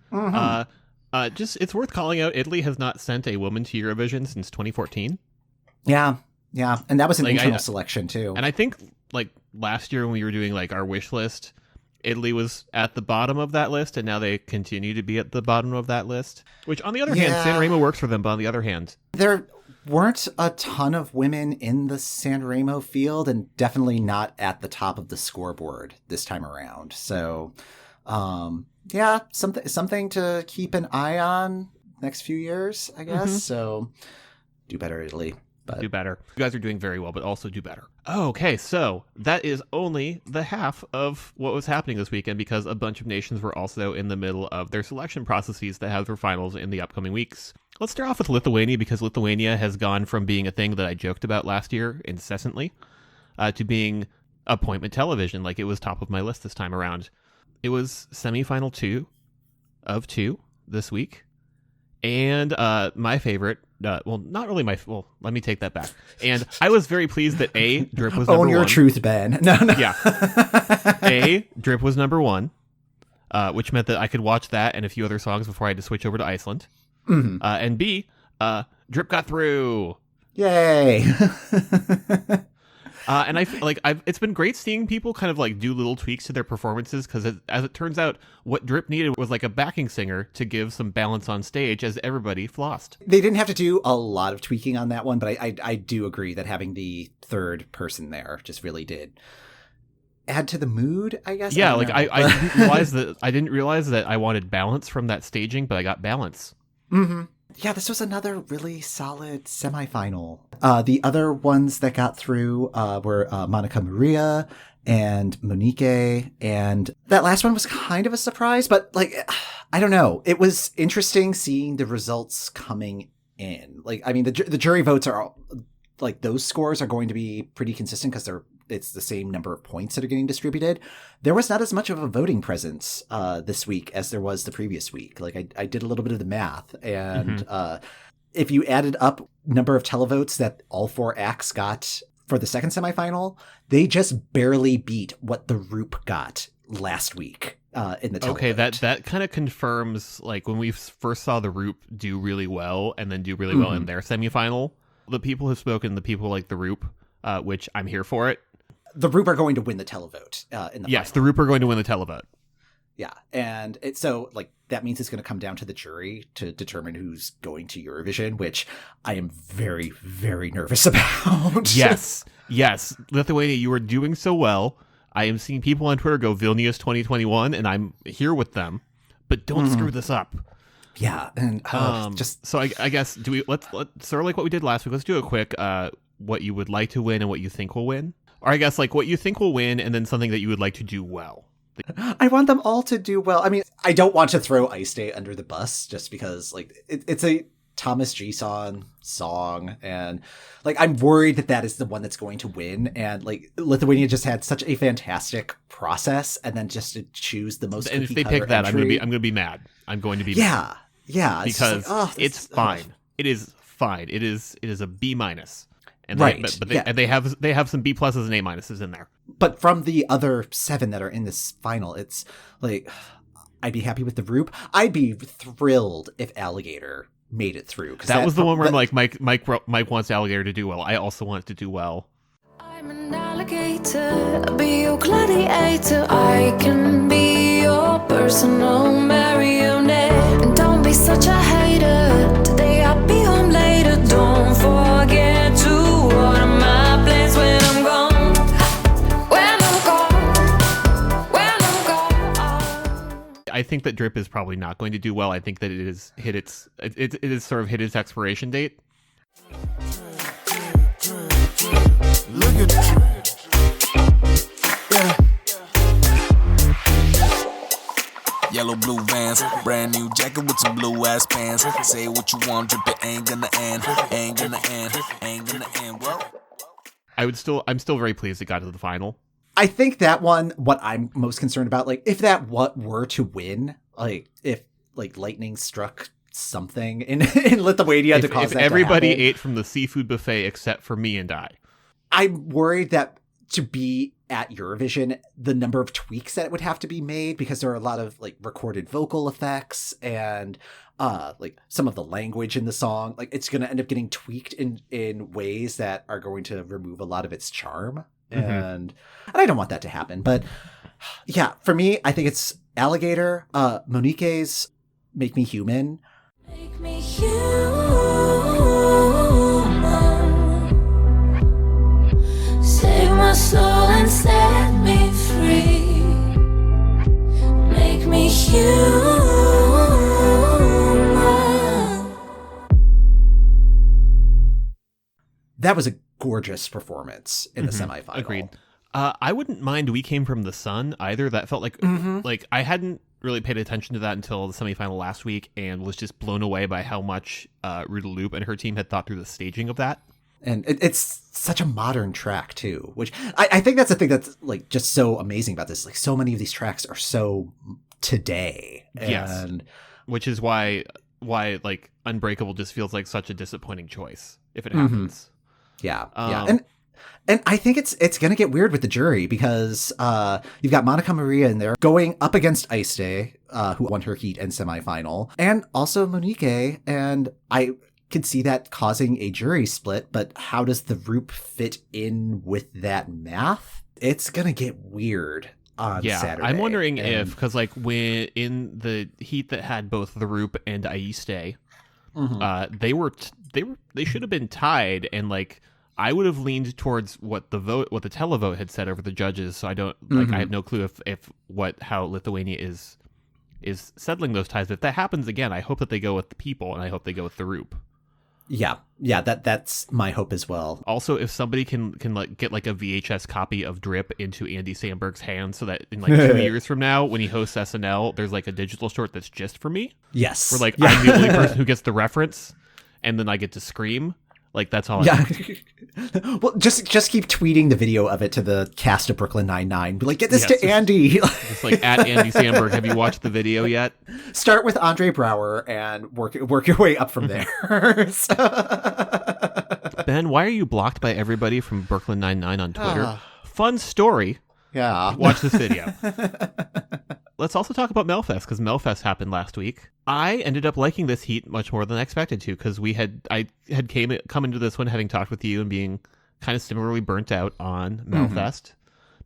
Speaker 1: just it's worth calling out Italy has not sent a woman to Eurovision since 2014.
Speaker 2: Yeah. And that was an
Speaker 1: Like,
Speaker 2: internal selection too.
Speaker 1: And I think like last year when we were doing like our wish list, Italy was at the bottom of that list, and now they continue to be at the bottom of that list. Which, on the other hand, Sanremo works for them, but on the other hand...
Speaker 2: There weren't a ton of women in the Sanremo field, and definitely not at the top of the scoreboard this time around. So, something to keep an eye on next few years, I guess. So, do better, Italy. But...
Speaker 1: Do better. You guys are doing very well, but also do better. Okay, so that is only the half of what was happening this weekend because a bunch of nations were also in the middle of their selection processes that have their finals in the upcoming weeks. Let's start off with Lithuania because Lithuania has gone from being a thing that I joked about last year incessantly to being appointment television. Like, it was top of my list this time around. It was semifinal 2 of 2 this week. And my favorite, not really my, let me take that back. And I was very pleased that Drip was number 1.
Speaker 2: Own your truth, Ben. No.
Speaker 1: Yeah. Drip was number 1, which meant that I could watch that and a few other songs before I had to switch over to Iceland. And B, Drip got through.
Speaker 2: Yay.
Speaker 1: And I feel like it's been great seeing people kind of like do little tweaks to their performances because as it turns out, what Drip needed was like a backing singer to give some balance on stage as everybody flossed.
Speaker 2: They didn't have to do a lot of tweaking on that one, but I do agree that having the third person there just really did add to the mood, I guess.
Speaker 1: Yeah, I didn't realize that I wanted balance from that staging, but I got balance.
Speaker 2: Yeah, this was another really solid semifinal. The other ones that got through were Monica Maria and Monique, and that last one was kind of a surprise, but like, I don't know. It was interesting seeing the results coming in. Like, I mean, the jury votes are all, like, those scores are going to be pretty consistent because it's the same number of points that are getting distributed. There was not as much of a voting presence this week as there was the previous week. Like, I did a little bit of the math, and if you added up number of televotes that all 4 acts got for the second semifinal, they just barely beat what the Roop got last week in the televote.
Speaker 1: Okay, that kind of confirms, like, when we first saw the Roop do really well and then do really well in their semifinal, the people who've spoken, the people like the Roop, which I'm here for it.
Speaker 2: The Roop are going to win the televote in the
Speaker 1: Yes,
Speaker 2: final.
Speaker 1: the Roop are going to win the televote.
Speaker 2: Yeah, and so like that means it's going to come down to the jury to determine who's going to Eurovision, which I am very, very nervous about.
Speaker 1: Yes. Lithuania, you are doing so well. I am seeing people on Twitter go Vilnius 2021, and I'm here with them. But don't screw this up.
Speaker 2: Yeah, and
Speaker 1: so I guess let's sort of like what we did last week. Let's do a quick what you would like to win and what you think will win. Or I guess like what you think will win and then something that you would like to do well.
Speaker 2: I want them all to do well. I mean, I don't want to throw Ice Day under the bus just because like it's a Thomas Gison song, and like I'm worried that is the one that's going to win. And like Lithuania just had such a fantastic process, and then just to choose the most.
Speaker 1: And if they pick that,
Speaker 2: entry,
Speaker 1: I'm gonna be mad. I'm going to be mad.
Speaker 2: Yeah,
Speaker 1: because it's fine. It is fine. It is a B-. And they have some B pluses and A minuses in there.
Speaker 2: But from the other 7 that are in this final, it's like I'd be happy with the Roop. I'd be thrilled if Alligator made it through.
Speaker 1: That was the one where I'm like Mike wants Alligator to do well. I also want it to do well.
Speaker 4: I'm an alligator, I'll be your gladiator. I can be your personal marionette. And don't be such a hater. Today I'll be home later. Don't forget to water my plants when I'm gone.
Speaker 1: I think that Drip is probably not going to do well. I think that it is sort of hit its expiration date.
Speaker 5: Look at that. Yeah. Yellow blue Vans, brand new jacket with some blue ass pants. Say what you want, Drip, it ain't gonna end, ain't gonna end, ain't gonna end. Well,
Speaker 1: I'm still very pleased it got to the final.
Speaker 2: I think that one, what I'm most concerned about, like if that were to win, like if like lightning struck something in Lithuania to cause
Speaker 1: if
Speaker 2: that
Speaker 1: everybody
Speaker 2: to happen.
Speaker 1: ate from the seafood buffet except for me and I.
Speaker 2: I'm worried that to be at Eurovision, the number of tweaks that would have to be made, because there are a lot of like recorded vocal effects and like some of the language in the song, like it's going to end up getting tweaked in ways that are going to remove a lot of its charm. And I don't want that to happen. But yeah, for me, I think it's Alligator, Monique's Make Me Human.
Speaker 4: Make me human. Save my soul and set me free. Make me human.
Speaker 2: That was a gorgeous performance in the semifinal.
Speaker 1: Agreed. I wouldn't mind We Came From the Sun either. That felt like I hadn't really paid attention to that until the semifinal last week and was just blown away by how much Ruta Loop and her team had thought through the staging of that.
Speaker 2: And it's such a modern track too, which I think that's the thing that's like just so amazing about this. Like so many of these tracks are so today.
Speaker 1: Yes.
Speaker 2: And
Speaker 1: Which is why like Unbreakable just feels like such a disappointing choice if it happens.
Speaker 2: yeah. And I think it's going to get weird with the jury because you've got Monica Maria in there going up against Ice Day, who won her heat and semifinal, and also Monique. And I could see that causing a jury split, but how does the Roop fit in with that math? It's going to get weird on Saturday.
Speaker 1: I'm wondering if, because like when in the heat that had both the Roop and Aiste, they should have been tied, and like I would have leaned towards what the televote had said over the judges. So I don't I have no clue if how Lithuania is settling those ties. But if that happens again, I hope that they go with the people, and I hope they go with the Roop.
Speaker 2: Yeah, that's my hope as well.
Speaker 1: Also, if somebody can like get like a VHS copy of Drip into Andy Samberg's hands, so that in like 2 years from now, when he hosts SNL, there's like a digital short that's just for me.
Speaker 2: Yes,
Speaker 1: where like I'm the only person who gets the reference, and then I get to scream. Like that's all.
Speaker 2: Well, just keep tweeting the video of it to the cast of Brooklyn Nine-Nine. Be like, get this to Andy.
Speaker 1: Just like at Andy Samberg. Have you watched the video yet?
Speaker 2: Start with Andre Braugher and work your way up from there.
Speaker 1: Ben, why are you blocked by everybody from Brooklyn Nine-Nine on Twitter? Fun story.
Speaker 2: Yeah.
Speaker 1: Watch this video. Let's also talk about Melfest, because Melfest happened last week. I ended up liking this heat much more than I expected to, because I had come into this one having talked with you and being kind of similarly burnt out on Melfest,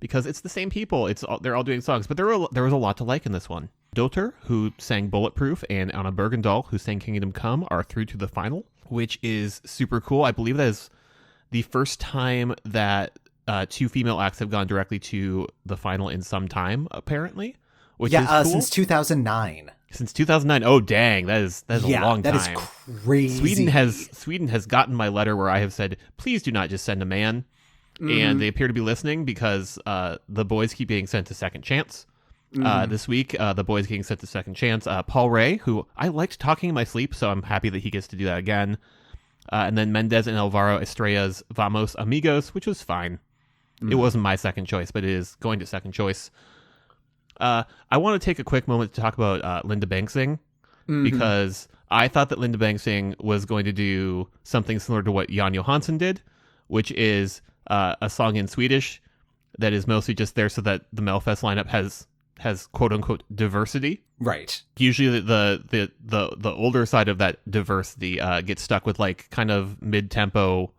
Speaker 1: because it's the same people. They're all doing songs, but there was a lot to like in this one. Doter, who sang Bulletproof, and Anna Bergendahl, who sang Kingdom Come, are through to the final, which is super cool. I believe that is the first time that two female acts have gone directly to the final in some time, apparently. Which is cool.
Speaker 2: Since 2009.
Speaker 1: Since 2009. Oh, dang. That is a long time.
Speaker 2: That is crazy.
Speaker 1: Sweden has gotten my letter where I have said, please do not just send a man. And they appear to be listening, because the boys keep getting sent to Second Chance. This week, the boys getting sent to Second Chance. Paul Ray, who I liked talking in my sleep, so I'm happy that he gets to do that again. And then Mendez and Alvaro Estrella's Vamos Amigos, which was fine. It wasn't my second choice, but it is going to second choice. I want to take a quick moment to talk about Linda Bengtzing, because I thought that Linda Bengtzing was going to do something similar to what Jan Johansson did, which is a song in Swedish that is mostly just there so that the Melfest lineup has quote unquote diversity.
Speaker 2: Right.
Speaker 1: Usually the older side of that diversity gets stuck with like kind of mid-tempo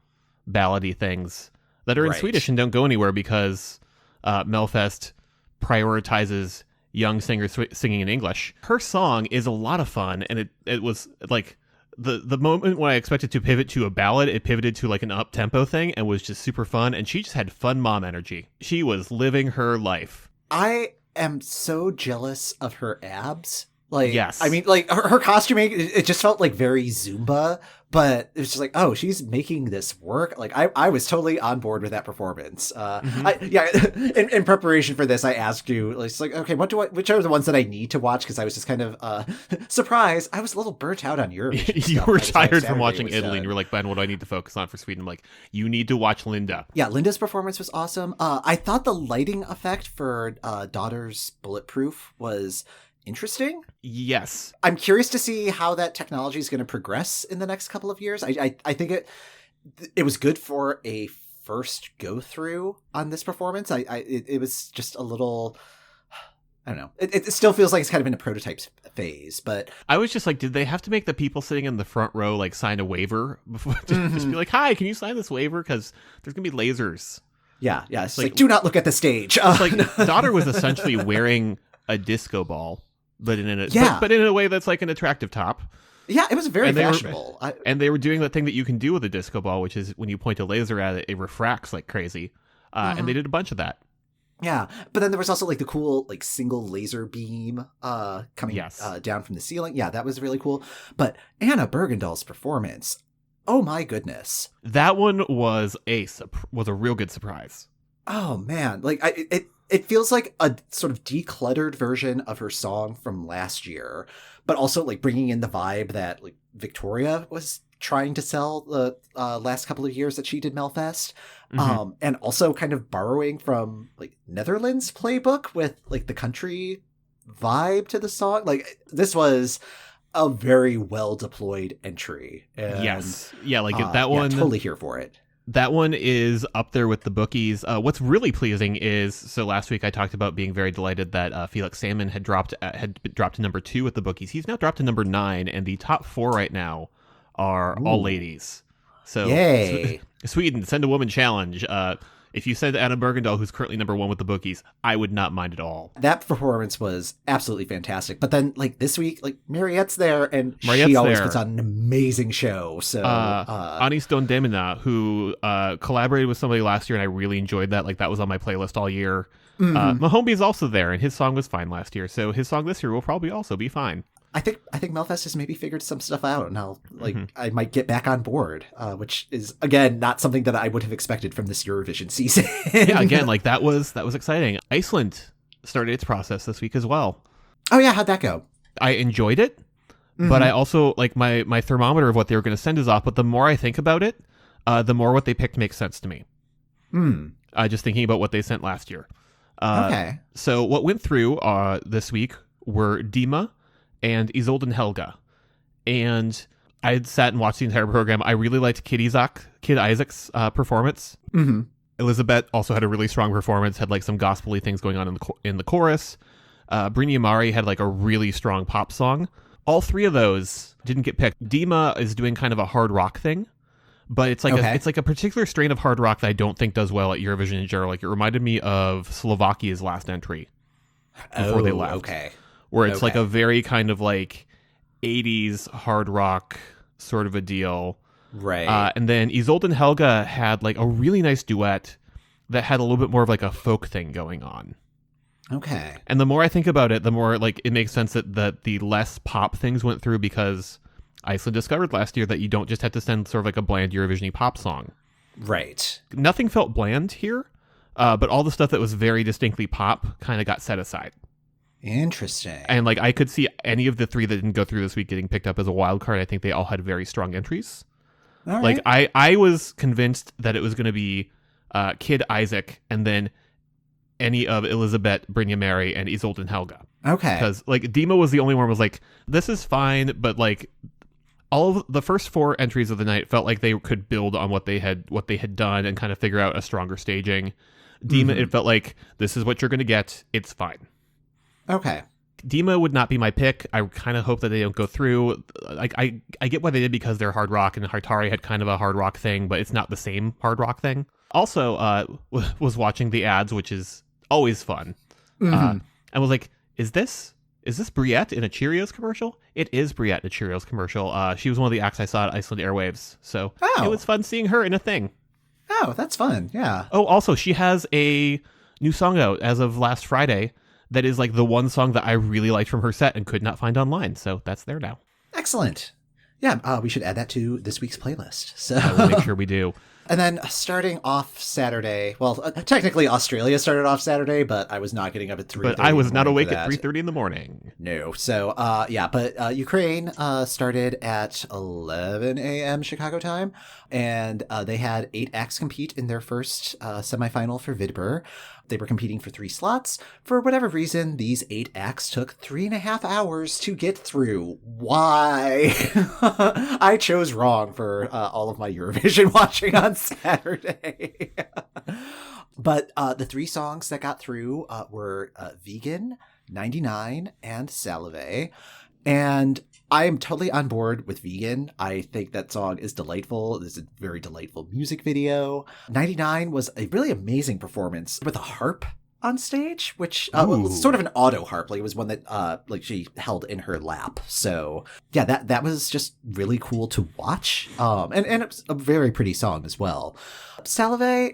Speaker 1: ballady things that are in Swedish and don't go anywhere, because Melfest prioritizes young singers singing in English. Her song is a lot of fun, and it was like the moment when I expected to pivot to a ballad, it pivoted to like an up-tempo thing and was just super fun, and she just had fun mom energy. She was living her life.
Speaker 2: I am so jealous of her abs. Like,
Speaker 1: yes.
Speaker 2: I mean, like her costuming, it just felt like very Zumba, but it was just like, oh, she's making this work. Like I was totally on board with that performance. In preparation for this, I asked you, it's like, okay, which are the ones that I need to watch? Because I was just kind of surprised. I was a little burnt out on Eurovision.
Speaker 1: You were tired from watching Italy, and you were like, Ben, what do I need to focus on for Sweden? I'm like, you need to watch Linda.
Speaker 2: Yeah, Linda's performance was awesome. I thought the lighting effect for Daughter's Bulletproof was interesting.
Speaker 1: Yes.
Speaker 2: I'm curious to see how that technology is going to progress in the next couple of years. I think it was good for a first go through on this performance. It was just a little, I don't know. It still feels like it's kind of in a prototype phase, but
Speaker 1: I was just like, did they have to make the people sitting in the front row like sign a waiver before just be like, hi, can you sign this waiver? Because there's gonna be lasers.
Speaker 2: yeah. It's like, do not look at the stage.
Speaker 1: Like daughter was essentially wearing a disco ball, but in a way that's like an attractive top.
Speaker 2: Yeah, it was very fashionable.
Speaker 1: And they were doing that thing that you can do with a disco ball, which is when you point a laser at it, it refracts like crazy. And they did a bunch of that.
Speaker 2: Yeah, but then there was also like the cool like single laser beam coming down from the ceiling. Yeah, that was really cool. But Anna Bergendahls' performance, oh my goodness,
Speaker 1: that one was a real good surprise.
Speaker 2: Oh man, like it feels like a sort of decluttered version of her song from last year, but also like bringing in the vibe that like Victoria was trying to sell the last couple of years that she did Melfest. And also kind of borrowing from like Netherlands playbook with like the country vibe to the song. Like this was a very well deployed entry. And,
Speaker 1: yes. Yeah, like that one.
Speaker 2: Totally here for it.
Speaker 1: That one is up there with the bookies. What's really pleasing is, so last week I talked about being very delighted that Felix Salmon had dropped to number 2 with the bookies. He's now dropped to number 9, and the top 4 right now are all ladies. So
Speaker 2: yay.
Speaker 1: Sweden, send a woman challenge. If you send Anna Bergendahl, who's currently number 1 with the bookies, I would not mind at all.
Speaker 2: That performance was absolutely fantastic. But then, like, this week, like, Mariette's there, and she always puts on an amazing show. So,
Speaker 1: Anis Don Demina, who collaborated with somebody last year, and I really enjoyed that. Like, that was on my playlist all year. Mahombi is also there, and his song was fine last year. So his song this year will probably also be fine.
Speaker 2: I think Melfest has maybe figured some stuff out, and I might get back on board, which is again not something that I would have expected from this Eurovision season.
Speaker 1: Yeah, again, like that was exciting. Iceland started its process this week as well.
Speaker 2: Oh yeah, how'd that go?
Speaker 1: I enjoyed it, but I also like my thermometer of what they were going to send is off. But the more I think about it, the more what they picked makes sense to me. Just thinking about what they sent last year.
Speaker 2: Okay.
Speaker 1: So what went through this week were Dima and Isolde and Helga. And I had sat and watched the entire program. I really liked Kid Isaac's performance. Elizabeth also had a really strong performance, had like some gospel-y things going on in the chorus. Brini Amari had like a really strong pop song. All 3 of those didn't get picked. Dima is doing kind of a hard rock thing, but it's like it's like a particular strain of hard rock that I don't think does well at Eurovision in general. Like it reminded me of Slovakia's last entry before they left.
Speaker 2: Okay.
Speaker 1: Where it's like a very kind of like 80s hard rock sort of a deal.
Speaker 2: Right.
Speaker 1: And then Isolde and Helga had like a really nice duet that had a little bit more of like a folk thing going on.
Speaker 2: Okay.
Speaker 1: And the more I think about it, the more like it makes sense that the less pop things went through, because Iceland discovered last year that you don't just have to send sort of like a bland Eurovision-y pop song.
Speaker 2: Right.
Speaker 1: Nothing felt bland here, but all the stuff that was very distinctly pop kind of got set aside.
Speaker 2: Interesting.
Speaker 1: And like I could see any of the 3 that didn't go through this week getting picked up as a wild card. I think they all had very strong entries.
Speaker 2: All right.
Speaker 1: Like I was convinced that it was going to be Kid Isaac and then any of Elizabeth, Brynja Mary, and Isolde and Helga.
Speaker 2: Okay.
Speaker 1: Because like Dima was the only one who was like, this is fine, but like all of the first 4 entries of the night felt like they could build on what they had done and kind of figure out a stronger staging. Dima, it felt like this is what you're going to get. It's fine.
Speaker 2: Okay.
Speaker 1: Dima would not be my pick. I kind of hope that they don't go through. Like I get why they did, because they're hard rock, and Hartari had kind of a hard rock thing, but it's not the same hard rock thing. Also, was watching the ads, which is always fun, and was like, is this Briette in a Cheerios commercial? It is Briette in a Cheerios commercial. She was one of the acts I saw at Iceland Airwaves, so it was fun seeing her in a thing.
Speaker 2: Oh, that's fun. Yeah.
Speaker 1: Oh, also, she has a new song out as of last Friday. That is like the one song that I really liked from her set and could not find online. So that's there now.
Speaker 2: Excellent. Yeah, we should add that to this week's playlist. So
Speaker 1: I will make sure we do.
Speaker 2: And then starting off Saturday, well, technically Australia started off Saturday, but I was not getting up at 3:30.
Speaker 1: But I was not awake
Speaker 2: for
Speaker 1: at
Speaker 2: that.
Speaker 1: 3:30 in the morning.
Speaker 2: No. So, but Ukraine started at 11 a.m. Chicago time, and they had 8 acts compete in their first semifinal for Vidber. They were competing for 3 slots. For whatever reason, these 8 acts took 3.5 hours to get through. Why? I chose wrong for all of my Eurovision watching on Saturday. But the 3 songs that got through were Vegan, 99, and Salve. And I am totally on board with Vegan. I think that song is delightful. It's a very delightful music video. 99 was a really amazing performance with a harp on stage, which was sort of an auto harp. Like it was one that like she held in her lap. So yeah, that was just really cool to watch. And it was a very pretty song as well. Salve,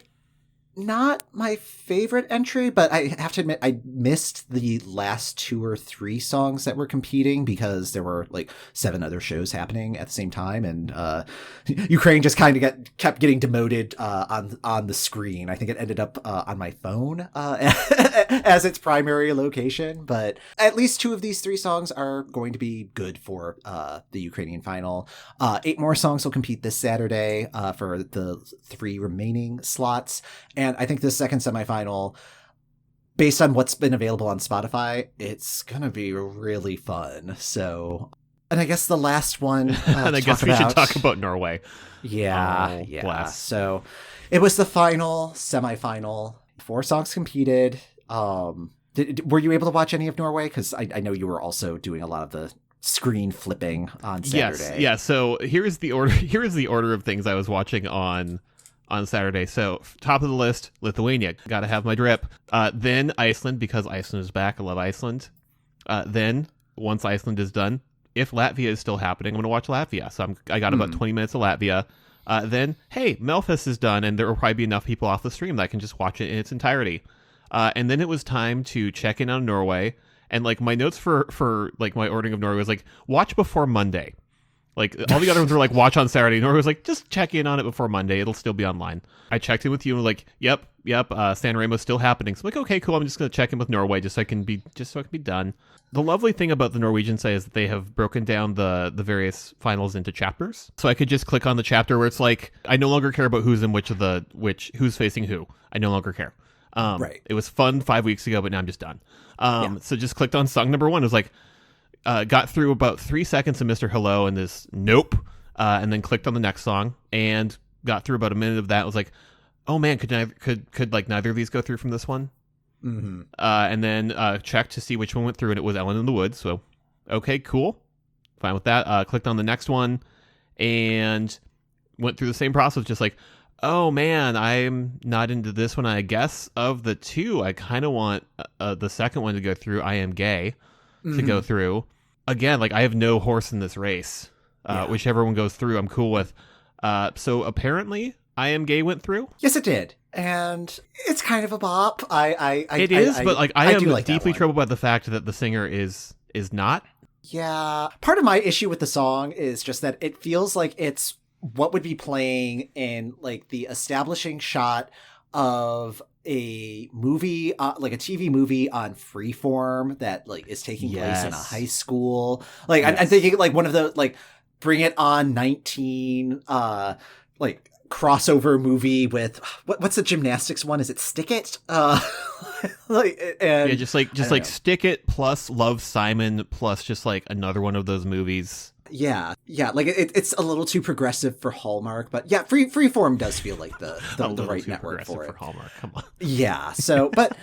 Speaker 2: not my favorite entry, but I have to admit I missed the last 2 or 3 songs that were competing because there were like 7 other shows happening at the same time, and Ukraine just kind of kept getting demoted on the screen. I think it ended up on my phone as its primary location, but at least 2 of these 3 songs are going to be good for the Ukrainian final. 8 more songs will compete this Saturday for the 3 remaining slots. And I think this second semifinal, based on what's been available on Spotify, it's going to be really fun. So, and I guess the last one.
Speaker 1: And I guess we should talk about Norway.
Speaker 2: Yeah.
Speaker 1: Oh,
Speaker 2: yeah.
Speaker 1: bless.
Speaker 2: So it was the final semifinal. 4 songs competed. Were you able to watch any of Norway? Because I know you were also doing a lot of the screen flipping on Saturday.
Speaker 1: Yes. Yeah. So here's the order. Here is the order of things I was watching on Saturday. So top of the list, Lithuania. Gotta have my drip. Then Iceland, because Iceland is back. I love Iceland. Then once Iceland is done, if Latvia is still happening, I'm gonna watch Latvia. So I got about 20 minutes of Latvia. Then, hey, Melfest is done, and there will probably be enough people off the stream that I can just watch it in its entirety. And then it was time to check in on Norway. And like my notes for like my ordering of Norway was like, watch before Monday. Like, all the other ones were like, watch on Saturday. Norway was like, just check in on it before Monday. It'll still be online. I checked in with you and was like, yep, Sanremo's still happening. So I'm like, okay, cool. I'm just going to check in with Norway just so I can be done. The lovely thing about the Norwegian site is that they have broken down the various finals into chapters. So I could just click on the chapter where it's like, I no longer care about who's in who's facing who. I no longer care.
Speaker 2: Right.
Speaker 1: It was fun 5 weeks ago, but now I'm just done. So just clicked on song number 1. It was like, got through about 3 seconds of Mr. Hello and this nope, and then clicked on the next song and got through about a minute of that. It was like, oh man, could like neither of these go through from this one?
Speaker 2: Mm-hmm.
Speaker 1: And then checked to see which one went through, and it was Ellen in the Woods. So okay, cool, fine with that. Clicked on the next one and went through the same process, just like, oh man, I'm not into this one. I guess of the 2, I kind of want the second one to go through. I Am Gay to go through. Again, like I have no horse in this race. Whichever one goes through, I'm cool with. So apparently, I Am Gay went through.
Speaker 2: Yes, it did, and it's kind of a bop. It
Speaker 1: is, but like I am
Speaker 2: like
Speaker 1: deeply troubled by the fact that the singer is not.
Speaker 2: Yeah, part of my issue with the song is just that it feels like it's what would be playing in like the establishing shot of a movie, like a TV movie on Freeform that like is taking place in a high school. Like I'm thinking like one of the like Bring It On 19 like crossover movie with what's the gymnastics one? Is it Stick It? Like and
Speaker 1: just like Stick It plus Love Simon plus just like another one of those movies.
Speaker 2: Yeah, like it's a little too progressive for Hallmark, but yeah, Freeform does feel like the right network for it.
Speaker 1: For Hallmark, come on.
Speaker 2: Yeah, so but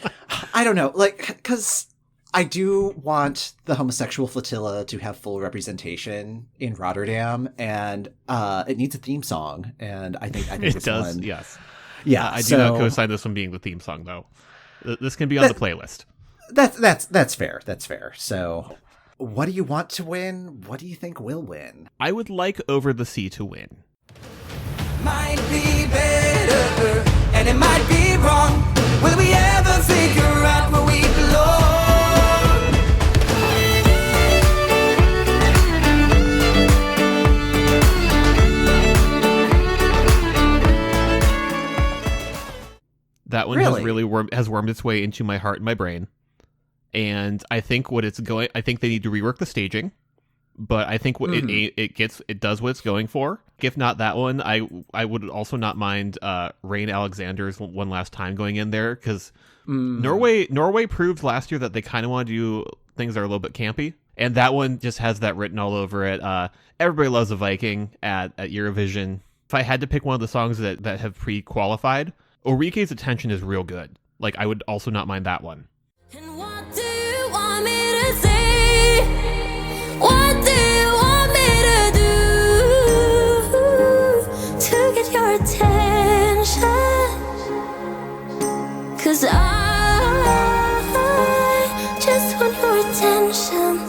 Speaker 2: I don't know, like because I do want the homosexual flotilla to have full representation in Rotterdam, and it needs a theme song, and I think
Speaker 1: it
Speaker 2: this
Speaker 1: does.
Speaker 2: one,
Speaker 1: yes,
Speaker 2: yeah.
Speaker 1: I do not co-sign this one being the theme song though. This can be on the playlist.
Speaker 2: That's fair. That's fair. So. What do you want to win? What do you think will win?
Speaker 1: I would like Over the Sea to win.
Speaker 6: Might be better, and it might be wrong. Will we ever figure out where we belong?
Speaker 1: That one has wormed its way into my heart and my brain. And I think I think they need to rework the staging, but I think it does what it's going for. If not that one, I would also not mind Rain Alexander's One Last Time going in there, because Norway proved last year that they kind of want to do things that are a little bit campy, and that one just has that written all over it. Everybody loves a Viking at Eurovision. If I had to pick one of the songs that have pre-qualified, Ulrike's Attention is real good. Like, I would also not mind that one.
Speaker 4: And what do you want me to say? What do you want me to do to get your attention? 'Cause I just want your attention.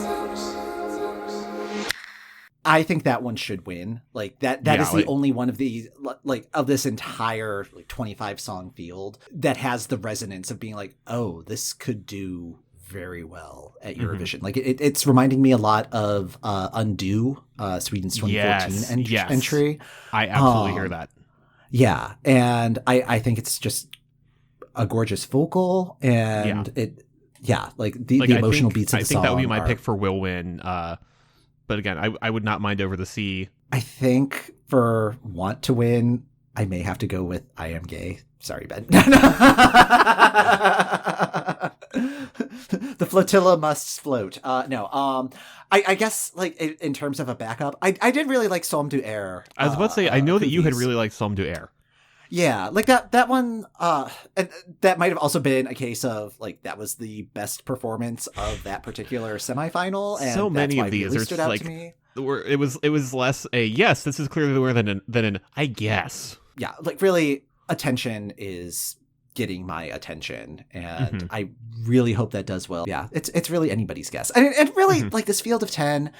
Speaker 2: I think that one should win. Like that is the only one of these, like, of this entire 25 song field that has the resonance of being like, oh, this could do very well at Eurovision. Like it's reminding me a lot of Undo, Sweden's 2014 entry.
Speaker 1: I absolutely hear that.
Speaker 2: Yeah, and I think it's just a gorgeous vocal, and the emotional beats of the song.
Speaker 1: I think that would be my pick for will win. But again, I would not mind Over the Sea.
Speaker 2: I think for want to win, I may have to go with I Am Gay. Sorry, Ben. The flotilla must float. I guess, like, in terms of a backup, I did really like Somme du Air.
Speaker 1: I was about to say, I know that you had really liked Somme du Air.
Speaker 2: Yeah, like that one, and that might have also been a case of, like, that was the best performance of that particular semifinal, and
Speaker 1: so many of these
Speaker 2: really
Speaker 1: are
Speaker 2: stood out
Speaker 1: like,
Speaker 2: to me.
Speaker 1: It was less a yes, this is clearly more than an I guess.
Speaker 2: Yeah, like, really, attention is getting my attention, and I really hope that does well. Yeah, it's really anybody's guess, and really, like, this field of 10,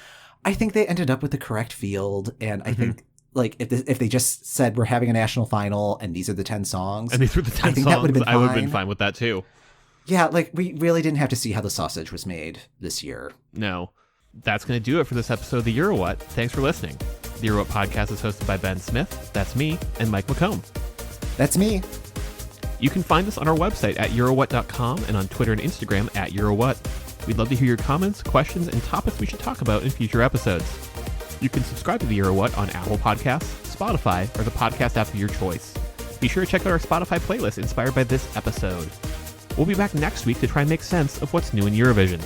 Speaker 2: I think they ended up with the correct field, and I think, like, if they just said we're having a national final and these are the 10 songs,
Speaker 1: and these were the 10 songs,
Speaker 2: that would have been fine.
Speaker 1: I would have been fine with that too.
Speaker 2: Yeah, like, we really didn't have to see how the sausage was made this year.
Speaker 1: No. That's going to do it for this episode of the Euro What. Thanks for listening. The Euro What podcast is hosted by Ben Smith, that's me, and Mike McComb.
Speaker 2: That's me.
Speaker 1: You can find us on our website at eurowhat.com and on Twitter and Instagram at eurowhat. We'd love to hear your comments, questions, and topics we should talk about in future episodes. You can subscribe to the Euro What on Apple Podcasts, Spotify, or the podcast app of your choice. Be sure to check out our Spotify playlist inspired by this episode. We'll be back next week to try and make sense of what's new in Eurovision.